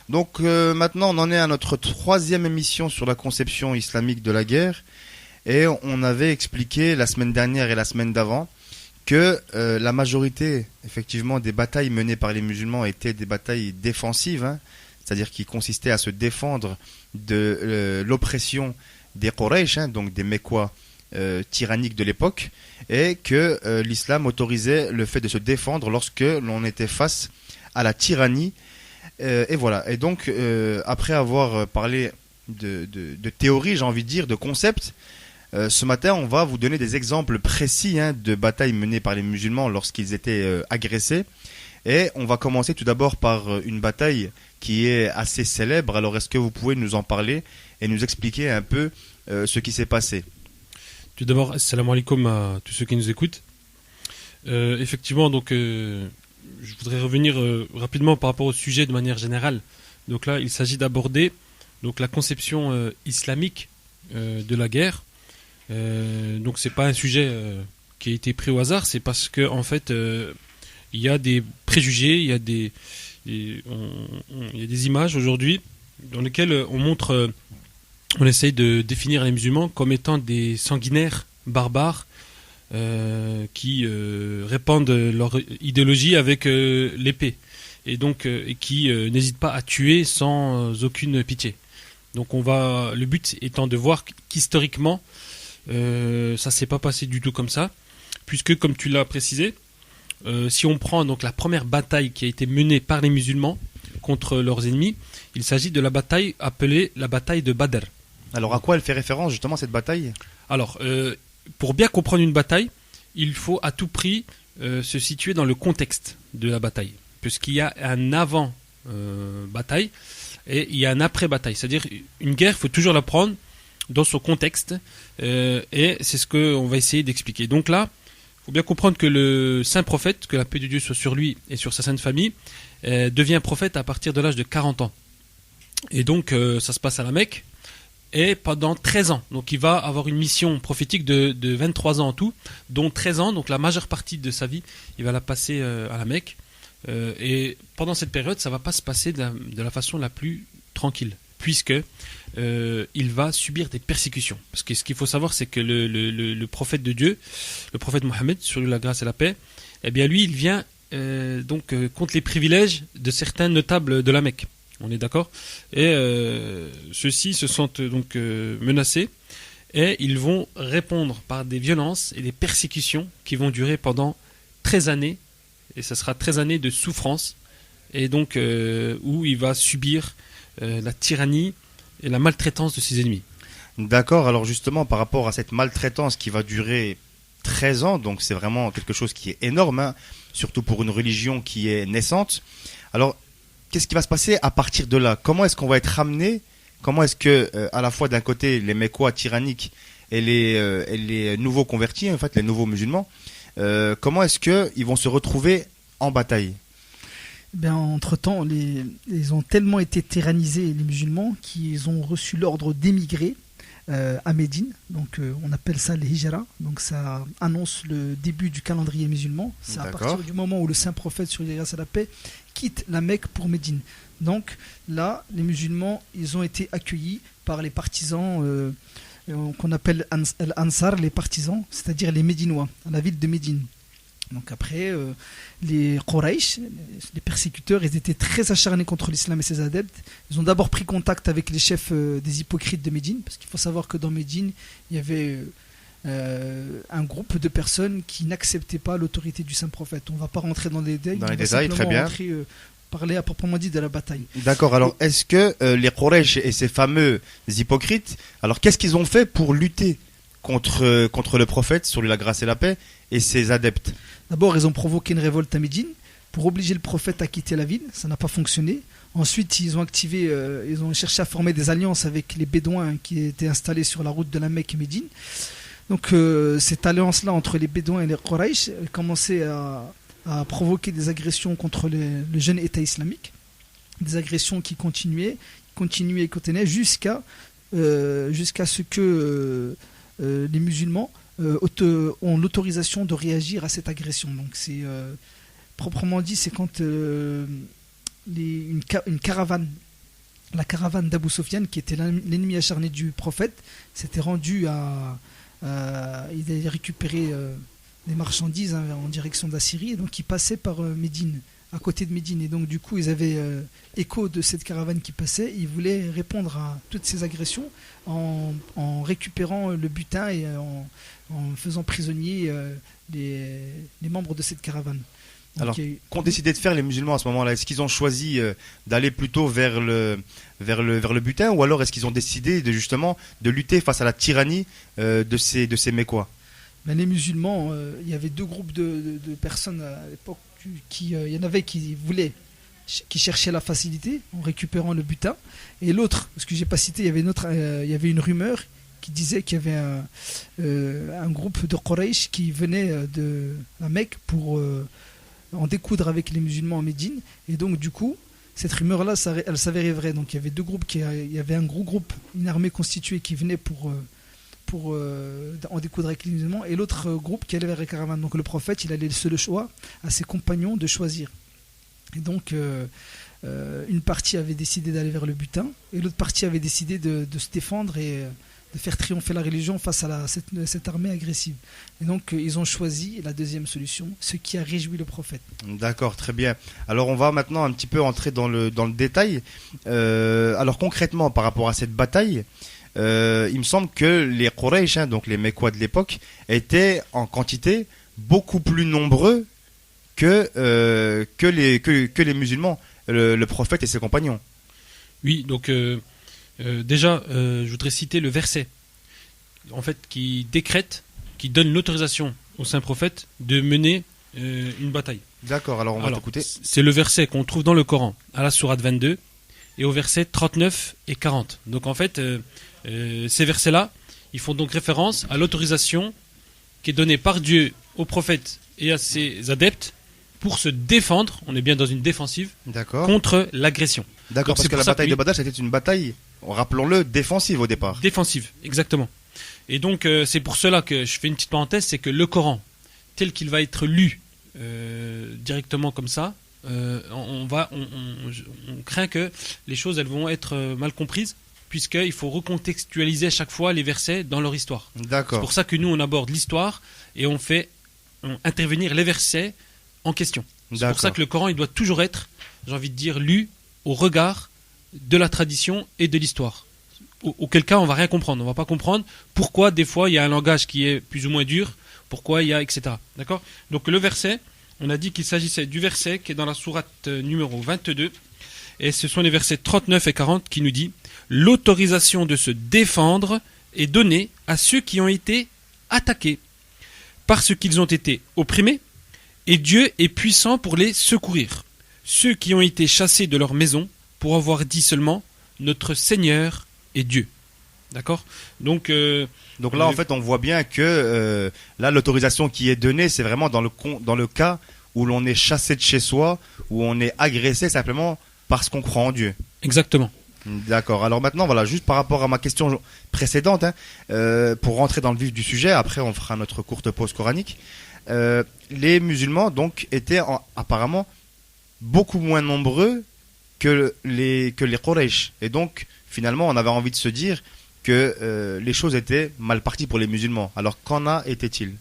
Donc maintenant, on en est à notre troisième émission sur la conception islamique de la guerre. Et on avait expliqué la semaine dernière et la semaine d'avant que la majorité, effectivement, des batailles menées par les musulmans étaient des batailles défensives, hein, c'est-à-dire qui consistaient à se défendre de l'oppression des Quraysh, hein, donc des Mécois tyranniques de l'époque, et que l'islam autorisait le fait de se défendre lorsque l'on était face à la tyrannie. Et voilà. Et donc, après avoir parlé de théorie, j'ai envie de dire, de concepts, ce matin, on va vous donner des exemples précis, hein, de batailles menées par les musulmans lorsqu'ils étaient agressés. Et on va commencer tout d'abord par une bataille qui est assez célèbre. Alors, est-ce que vous pouvez nous en parler et nous expliquer un peu ce qui s'est passé? Tout d'abord, assalamu alaikum à tous ceux qui nous écoutent. Effectivement, donc, je voudrais revenir rapidement par rapport au sujet de manière générale. Donc là, il s'agit d'aborder donc la conception islamique de la guerre. Donc c'est pas un sujet qui a été pris au hasard, c'est parce que en fait il y a des préjugés, il y a des images aujourd'hui dans lesquelles on montre, on essaye de définir les musulmans comme étant des sanguinaires barbares qui répandent leur idéologie avec l'épée et donc et qui n'hésitent pas à tuer sans aucune pitié. Donc le but étant de voir qu'historiquement ça s'est pas passé du tout comme ça, puisque comme tu l'as précisé, si on prend donc la première bataille qui a été menée par les musulmans contre leurs ennemis, il s'agit de la bataille appelée la bataille de Badr. Alors à quoi elle fait référence justement cette bataille? Alors pour bien comprendre une bataille, il faut à tout prix se situer dans le contexte de la bataille, puisqu'il y a un avant bataille et il y a un après bataille. C'est-à-dire une guerre, il faut toujours la prendre dans son contexte, et c'est ce qu'on va essayer d'expliquer. Donc là, il faut bien comprendre que le saint prophète, que la paix de Dieu soit sur lui et sur sa sainte famille, devient prophète à partir de l'âge de 40 ans. Et donc ça se passe à la Mecque, et pendant 13 ans. Donc il va avoir une mission prophétique de 23 ans en tout, dont 13 ans, donc la majeure partie de sa vie, il va la passer à la Mecque. Et pendant cette période, ça ne va pas se passer de la façon la plus tranquille, puisque il va subir des persécutions. Parce que ce qu'il faut savoir, c'est que le prophète de Dieu, le prophète Mohammed, sur lui la grâce et la paix, eh bien lui, il vient contre les privilèges de certains notables de la Mecque. On est d'accord? Et ceux-ci se sentent donc menacés, et ils vont répondre par des violences et des persécutions qui vont durer pendant 13 années, et ce sera 13 années de souffrance, et donc où il va subir la tyrannie et la maltraitance de ses ennemis. D'accord, alors justement par rapport à cette maltraitance qui va durer 13 ans, donc c'est vraiment quelque chose qui est énorme, hein, surtout pour une religion qui est naissante. Alors qu'est-ce qui va se passer à partir de là? Comment est-ce qu'on va être ramené? Comment est-ce que à la fois d'un côté les Mécois tyranniques et les nouveaux convertis, en fait les nouveaux musulmans, comment est-ce qu'ils vont se retrouver en bataille? Ben, entre-temps, ils ont tellement été tyrannisés, les musulmans, qu'ils ont reçu l'ordre d'émigrer à Médine. Donc, on appelle ça les hijra. Donc, ça annonce le début du calendrier musulman. C'est à partir du moment où le saint prophète, sur les grâces à la paix, quitte la Mecque pour Médine. Donc, là, les musulmans, ils ont été accueillis par les partisans qu'on appelle Al-Ansar, les partisans, c'est-à-dire les Médinois, à la ville de Médine. Donc après, les Quraysh, les persécuteurs, ils étaient très acharnés contre l'islam et ses adeptes. Ils ont d'abord pris contact avec les chefs des hypocrites de Médine, parce qu'il faut savoir que dans Médine, il y avait un groupe de personnes qui n'acceptaient pas l'autorité du saint prophète. On ne va pas rentrer dans les détails, très bien. Parler à proprement dit de la bataille. D'accord, alors est-ce que les Quraysh et ces fameux hypocrites, alors qu'est-ce qu'ils ont fait pour lutter contre le prophète, sur lui la grâce et la paix, et ses adeptes? D'abord, ils ont provoqué une révolte à Médine pour obliger le prophète à quitter la ville. Ça n'a pas fonctionné. Ensuite, ils ont cherché à former des alliances avec les Bédouins qui étaient installés sur la route de la Mecque et Médine. Donc, cette alliance-là entre les Bédouins et les Quraysh commençait à provoquer des agressions contre le jeune État islamique. Des agressions qui continuaient jusqu'à ce que les musulmans ont l'autorisation de réagir à cette agression. Donc proprement dit, c'est quand une caravane la caravane d'Abu Sufyan, qui était l'ennemi acharné du prophète, s'était rendu il avait récupéré des marchandises en direction d'Assyrie, et donc ils passaient par Médine, à côté de Médine, et donc du coup ils avaient écho de cette caravane qui passait, ils voulaient répondre à toutes ces agressions en récupérant le butin et en faisant prisonnier les membres de cette caravane. Donc, Alors, qu'ont décidé de faire les musulmans à ce moment-là? Est-ce qu'ils ont choisi d'aller plutôt vers le butin, ou alors est-ce qu'ils ont décidé de lutter face à la tyrannie de ces Mécois? Ben, les musulmans, il y avait deux groupes de personnes à l'époque. Il y en avait qui cherchaient la facilité en récupérant le butin, et l'autre, ce que j'ai pas cité, il y avait une rumeur qui disait qu'il y avait un groupe de Quraysh qui venait de la Mecque pour en découdre avec les musulmans en Médine, et donc du coup cette rumeur-là, elle s'avérait vraie. Donc il y avait deux groupes, il y avait un gros groupe, une armée constituée qui venait pour en découdre avec les musulmans, et l'autre groupe qui allait vers la caravane. Donc le prophète, il a laissé le choix à ses compagnons de choisir. Et donc une partie avait décidé d'aller vers le butin, et l'autre partie avait décidé de se défendre et de faire triompher la religion face à cette armée agressive. Et donc ils ont choisi la deuxième solution, ce qui a réjoui le prophète. D'accord, très bien. Alors on va maintenant un petit peu entrer dans le détail. Alors concrètement, par rapport à cette bataille, il me semble que les Quraysh, donc les Mécois de l'époque, étaient en quantité beaucoup plus nombreux que les musulmans, le prophète et ses compagnons. Oui, donc déjà, je voudrais citer le verset, en fait, qui décrète, qui donne l'autorisation au saint prophète de mener une bataille. D'accord, alors on va t'écouter. C'est le verset qu'on trouve dans le Coran, à la sourate 22, et au verset 39 et 40. Donc en fait, ces versets-là, ils font donc référence à l'autorisation qui est donnée par Dieu au prophète et à ses adeptes pour se défendre, on est bien dans une défensive, contre l'agression. D'accord, parce que la bataille de Badr, c'était une bataille, rappelons-le, défensive au départ. Défensive, exactement. Et donc c'est pour cela que je fais une petite parenthèse, c'est que le Coran, tel qu'il va être lu directement comme ça, on craint que les choses elles vont être mal comprises, puisqu'il faut recontextualiser à chaque fois les versets dans leur histoire. D'accord. C'est pour ça que nous on aborde l'histoire et on fait intervenir les versets en question. C'est pour ça que le Coran il doit toujours être, j'ai envie de dire, lu au regard de la tradition et de l'histoire. Auquel cas on va rien comprendre, on va pas comprendre pourquoi des fois il y a un langage qui est plus ou moins dur, pourquoi il y a etc. D'accord ? Donc le verset, on a dit qu'il s'agissait du verset qui est dans la sourate numéro 22, et ce sont les versets 39 et 40 qui nous dit: l'autorisation de se défendre est donnée à ceux qui ont été attaqués parce qu'ils ont été opprimés, et Dieu est puissant pour les secourir. Ceux qui ont été chassés de leur maison pour avoir dit seulement notre Seigneur est Dieu. D'accord ? Donc là, en fait, on voit bien que là, l'autorisation qui est donnée, c'est vraiment dans le cas où l'on est chassé de chez soi, où on est agressé simplement parce qu'on croit en Dieu. Exactement. D'accord. Alors maintenant, voilà, juste par rapport à ma question précédente, pour rentrer dans le vif du sujet, après on fera notre courte pause coranique. Les musulmans donc étaient apparemment beaucoup moins nombreux que les Quraysh, et donc finalement on avait envie de se dire que les choses étaient mal parties pour les musulmans. Alors qu'en a-t-il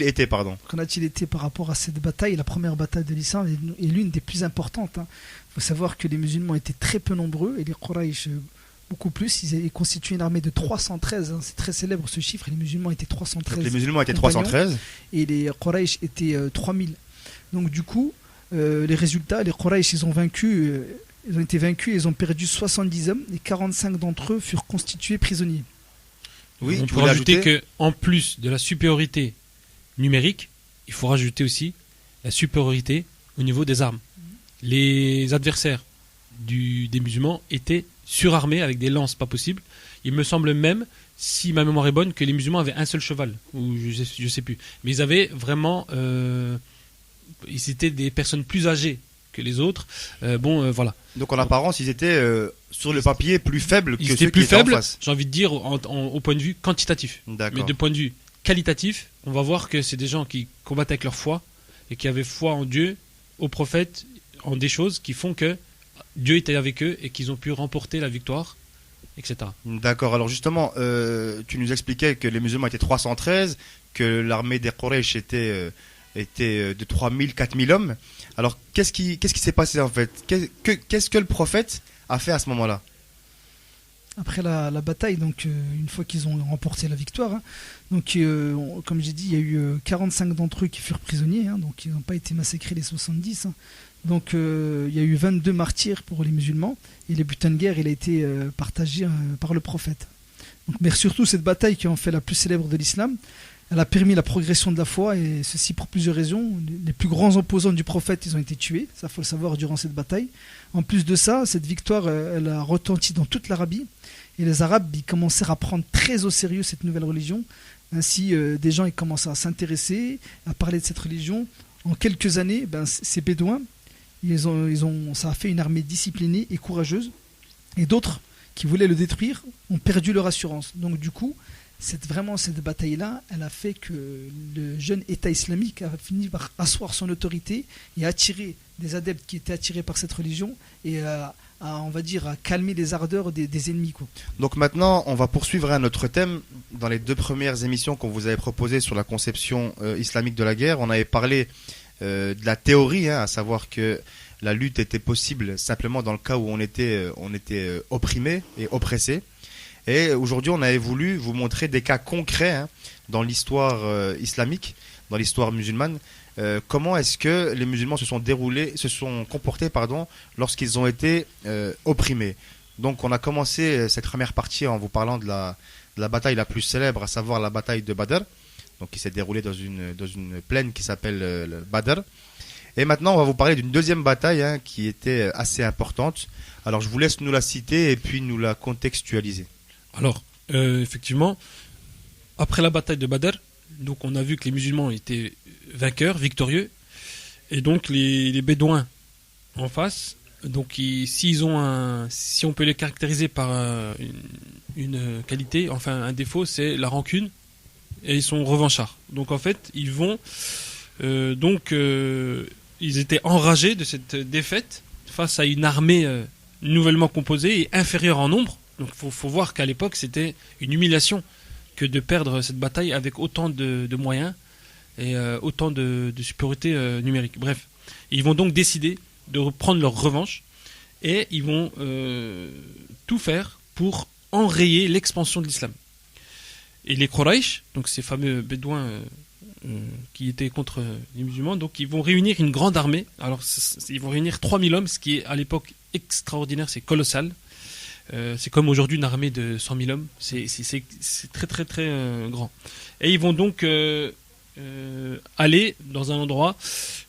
été par rapport à cette bataille? La première bataille de l'islam est l'une des plus importantes. Il faut savoir que les musulmans étaient très peu nombreux et les Quraysh beaucoup plus. Ils constituaient une armée de 313. C'est très célèbre ce chiffre. Les musulmans étaient 313. Donc les musulmans étaient 313 et les Quraysh étaient 3000. Donc du coup, les résultats, les Quraysh ils ont été vaincus, ils ont perdu 70 hommes et 45 d'entre eux furent constitués prisonniers. Oui, on peut rajouter qu'en plus de la supériorité numérique, il faut rajouter aussi la supériorité au niveau des armes. Les adversaires des musulmans étaient surarmés avec des lances pas possibles. Il me semble même, si ma mémoire est bonne, que les musulmans avaient un seul cheval, ou je sais plus. Mais ils avaient vraiment... ils étaient des personnes plus âgées que les autres. Voilà. Donc en apparence, ils étaient sur le papier plus faibles que ceux qui étaient en face. J'ai envie de dire au point de vue quantitatif. D'accord. Mais de point de vue qualitatif, on va voir que c'est des gens qui combattaient avec leur foi et qui avaient foi en Dieu, au prophète, en des choses qui font que Dieu était avec eux et qu'ils ont pu remporter la victoire, etc. D'accord. Alors justement, tu nous expliquais que les musulmans étaient 313, que l'armée des Quraysh était de 3000, 4000 hommes. Alors qu'est-ce qui s'est passé en fait? Qu'est-ce que le prophète a fait à ce moment-là? Après la bataille, donc une fois qu'ils ont remporté la victoire, hein, donc comme j'ai dit, il y a eu 45 d'entre eux qui furent prisonniers, hein, donc ils n'ont pas été massacrés les 70. Hein. Donc il y a eu 22 martyrs pour les musulmans et le butin de guerre il a été partagé par le prophète. Donc, mais surtout cette bataille qui en fait la plus célèbre de l'islam, elle a permis la progression de la foi et ceci pour plusieurs raisons. Les plus grands opposants du prophète ils ont été tués, ça faut le savoir durant cette bataille. En plus de ça, cette victoire elle a retenti dans toute l'Arabie. Et les Arabes ils commencèrent à prendre très au sérieux cette nouvelle religion. Ainsi, des gens ils commencent à s'intéresser, à parler de cette religion. En quelques années, ces Bédouins, ça a fait une armée disciplinée et courageuse. Et d'autres qui voulaient le détruire ont perdu leur assurance. Donc du coup, cette bataille-là, elle a fait que le jeune État islamique a fini par asseoir son autorité et attirer des adeptes qui étaient attirés par cette religion et on va dire, à calmer les ardeurs des ennemis, quoi. Donc maintenant, on va poursuivre notre thème. Dans les 2 premières émissions qu'on vous avait proposées sur la conception islamique de la guerre, on avait parlé de la théorie, hein, à savoir que la lutte était possible simplement dans le cas où on était opprimé et oppressé. Et aujourd'hui, on avait voulu vous montrer des cas concrets, hein, dans l'histoire islamique, dans l'histoire musulmane. Comment est-ce que les musulmans se sont comportés, lorsqu'ils ont été opprimés. Donc, on a commencé cette première partie en vous parlant de la bataille la plus célèbre, à savoir la bataille de Badr, donc qui s'est déroulée dans une plaine qui s'appelle le Badr. Et maintenant, on va vous parler d'une deuxième bataille, hein, qui était assez importante. Alors, je vous laisse nous la citer et puis nous la contextualiser. Alors, effectivement, après la bataille de Badr, donc on a vu que les musulmans étaient vainqueurs, victorieux, et donc les Bédouins en face, donc si on peut les caractériser par une qualité, enfin un défaut, c'est la rancune, et ils sont revanchards. Donc en fait, ils vont ils étaient enragés de cette défaite face à une armée nouvellement composée et inférieure en nombre. Donc faut voir qu'à l'époque c'était une humiliation que de perdre cette bataille avec autant de moyens et autant de supériorité numérique. Bref, ils vont donc décider de reprendre leur revanche et ils vont tout faire pour enrayer l'expansion de l'islam. Et les Quraysh, donc ces fameux Bédouins qui étaient contre les musulmans, donc ils vont réunir une grande armée. Alors ils vont réunir 3000 hommes, ce qui est à l'époque extraordinaire, c'est colossal. C'est comme aujourd'hui une armée de 100 000 hommes, c'est très très très grand. Et ils vont donc aller dans un endroit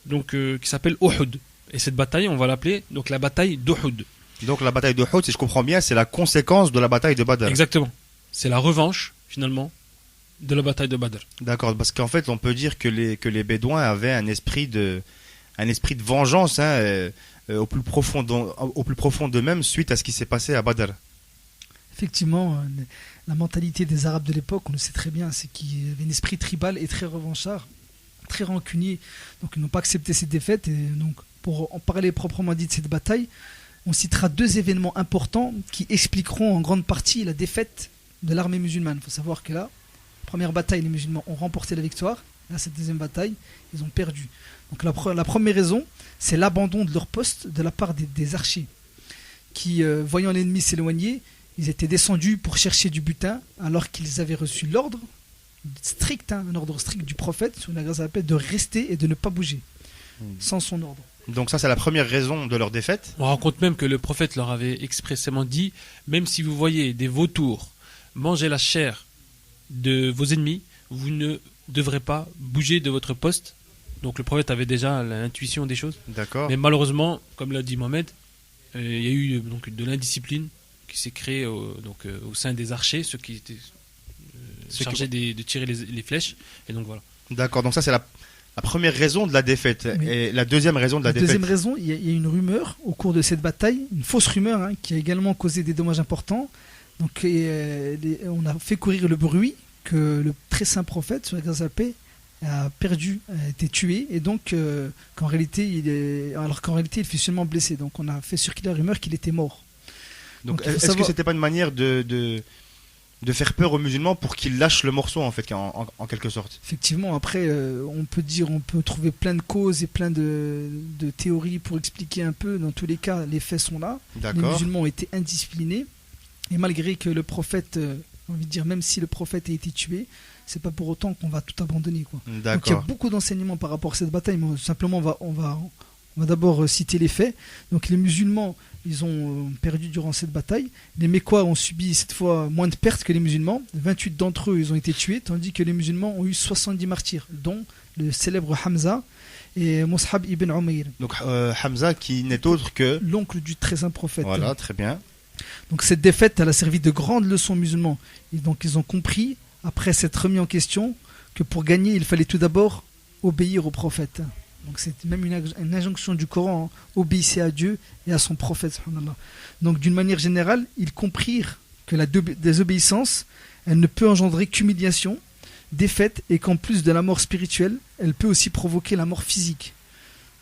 donc, qui s'appelle Uhud. Et cette bataille, on va l'appeler donc la bataille d'Uhud. Donc la bataille d'Uhud, si je comprends bien, c'est la conséquence de la bataille de Badr. Exactement. C'est la revanche, finalement, de la bataille de Badr. D'accord, parce qu'en fait, on peut dire que les Bédouins avaient un esprit de vengeance, hein, au plus profond d'eux-mêmes suite à ce qui s'est passé à Badr. Effectivement, la mentalité des Arabes de l'époque, on le sait très bien, c'est qu'il y avait un esprit tribal et très revanchard, très rancunier. Donc ils n'ont pas accepté cette défaite. Et donc, pour en parler proprement dit de cette bataille, on citera 2 événements importants qui expliqueront en grande partie la défaite de l'armée musulmane. Il faut savoir que là, première bataille, les musulmans ont remporté la victoire. Là, cette deuxième bataille, ils ont perdu. Donc la première raison, c'est l'abandon de leur poste de la part des archers qui, voyant l'ennemi s'éloigner, ils étaient descendus pour chercher du butin alors qu'ils avaient reçu l'ordre strict, un ordre strict du prophète sur la grâce à la paix, de rester et de ne pas bouger sans son ordre. Donc ça, c'est la première raison de leur défaite. On raconte même que le prophète leur avait expressément dit, même si vous voyez des vautours manger la chair de vos ennemis, vous ne devrez pas bouger de votre poste. Donc le prophète avait déjà l'intuition des choses. D'accord. Mais malheureusement, comme l'a dit Mohamed, il y a eu donc de l'indiscipline qui s'est créée au sein des archers, ceux qui étaient chargés de tirer les flèches. Et donc voilà. D'accord, donc ça c'est la première raison de la défaite. Oui. Et la deuxième raison de la défaite. Deuxième raison, il y a une rumeur au cours de cette bataille, une fausse rumeur, hein, qui a également causé des dommages importants. Donc on a fait courir le bruit que le très saint prophète, sur la grâce à la paix, a perdu, a été tué, et donc alors qu'en réalité il fut seulement blessé. Donc on a fait circuler la rumeur qu'il était mort. Donc, Donc, il faut est-ce que savoir- c'était pas une manière de faire peur aux musulmans pour qu'ils lâchent le morceau, en fait, en quelque sorte? Effectivement, après, on peut trouver plein de causes et plein de théories pour expliquer un peu. Dans tous les cas, les faits sont là. Les D'accord. musulmans ont été indisciplinés. Et malgré que le prophète, j'ai envie de dire, même si le prophète a été tué, c'est pas pour autant qu'on va tout abandonner, quoi. Donc il y a D'accord. beaucoup d'enseignements par rapport à cette bataille, mais simplement on va d'abord citer les faits. Donc les musulmans, ils ont perdu durant cette bataille. Les Mécois ont subi cette fois moins de pertes que les musulmans. 28 d'entre eux, ils ont été tués, tandis que les musulmans ont eu 70 martyrs, dont le célèbre Hamza et Mus'ab ibn Umayr, Donc Hamza qui n'est autre que... l'oncle du très saint prophète. Voilà, très bien. Donc cette défaite, elle a servi de grande leçon aux musulmans. Et donc ils ont compris, après s'être remis en question, que pour gagner, il fallait tout d'abord obéir au prophète. Donc c'est même une injonction du Coran, hein. Obéissez à Dieu et à son prophète. Subhanallah. Donc d'une manière générale, ils comprirent que la désobéissance, elle ne peut engendrer qu'humiliation, défaite, et qu'en plus de la mort spirituelle, elle peut aussi provoquer la mort physique.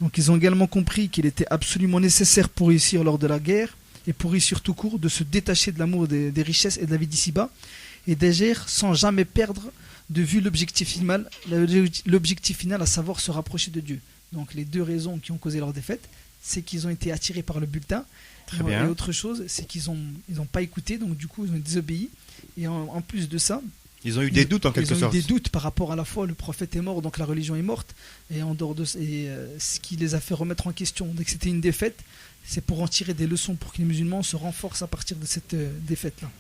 Donc ils ont également compris qu'il était absolument nécessaire pour réussir lors de la guerre, et pour réussir tout court, de se détacher de l'amour des richesses et de la vie d'ici-bas, et d'agir sans jamais perdre de vue l'objectif final, à savoir se rapprocher de Dieu. Donc les deux raisons qui ont causé leur défaite, c'est qu'ils ont été attirés par le bulletin. Très bien. Et autre chose, c'est qu'ils ont pas écouté, donc du coup ils ont désobéi. Et en plus de ça, Ils ont eu des doutes, en quelque ils ont sorte. eu des doutes par rapport à la foi. Le prophète est mort, donc la religion est morte. Et en dehors de ce qui les a fait remettre en question. Dès que c'était une défaite, c'est pour en tirer des leçons pour que les musulmans se renforcent à partir de cette défaite-là.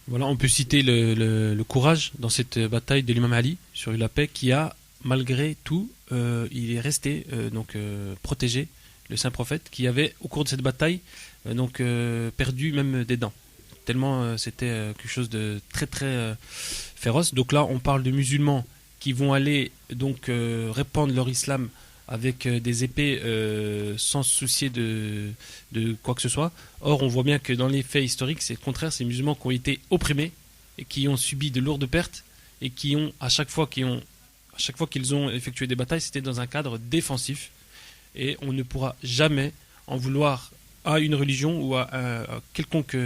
Voilà, on peut citer le courage dans cette bataille de l'imam Ali sur la paix qui a, malgré tout, il est resté protégé, le saint prophète, qui avait, au cours de cette bataille, perdu même des dents. Tellement c'était quelque chose de très très féroce. Donc là, on parle de musulmans qui vont aller répandre leur islam avec des épées sans se soucier de quoi que ce soit. Or, on voit bien que dans les faits historiques, c'est le contraire, c'est les musulmans qui ont été opprimés et qui ont subi de lourdes pertes et qui ont, à chaque fois qu'ils ont effectué des batailles, c'était dans un cadre défensif. Et on ne pourra jamais en vouloir à une religion ou à quelconque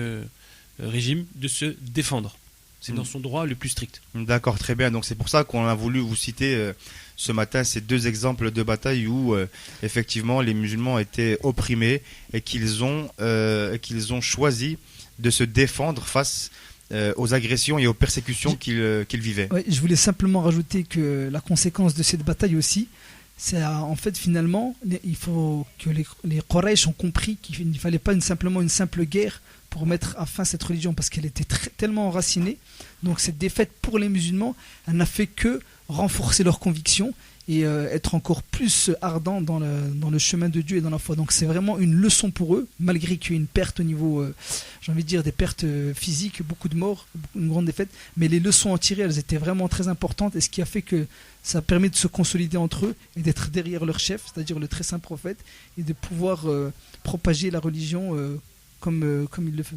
régime de se défendre. C'est dans son droit le plus strict. D'accord, très bien. Donc c'est pour ça qu'on a voulu vous citer ce matin ces deux exemples de bataille où effectivement les musulmans étaient opprimés et qu'ils ont choisi de se défendre face aux agressions et aux persécutions qu'ils vivaient. Ouais, je voulais simplement rajouter que la conséquence de cette bataille aussi, c'est en fait finalement, il faut que les Quraysh ont compris qu'il ne fallait pas simplement une simple guerre pour mettre à fin cette religion, parce qu'elle était tellement enracinée. Donc cette défaite pour les musulmans, elle n'a fait que renforcer leurs convictions et être encore plus ardents dans le chemin de Dieu et dans la foi. Donc c'est vraiment une leçon pour eux, malgré qu'il y ait une perte au niveau, j'ai envie de dire, des pertes physiques, beaucoup de morts, une grande défaite, mais les leçons à tirer, elles étaient vraiment très importantes, et ce qui a fait que ça permet de se consolider entre eux et d'être derrière leur chef, c'est-à-dire le très saint prophète, et de pouvoir propager la religion comme il le fait.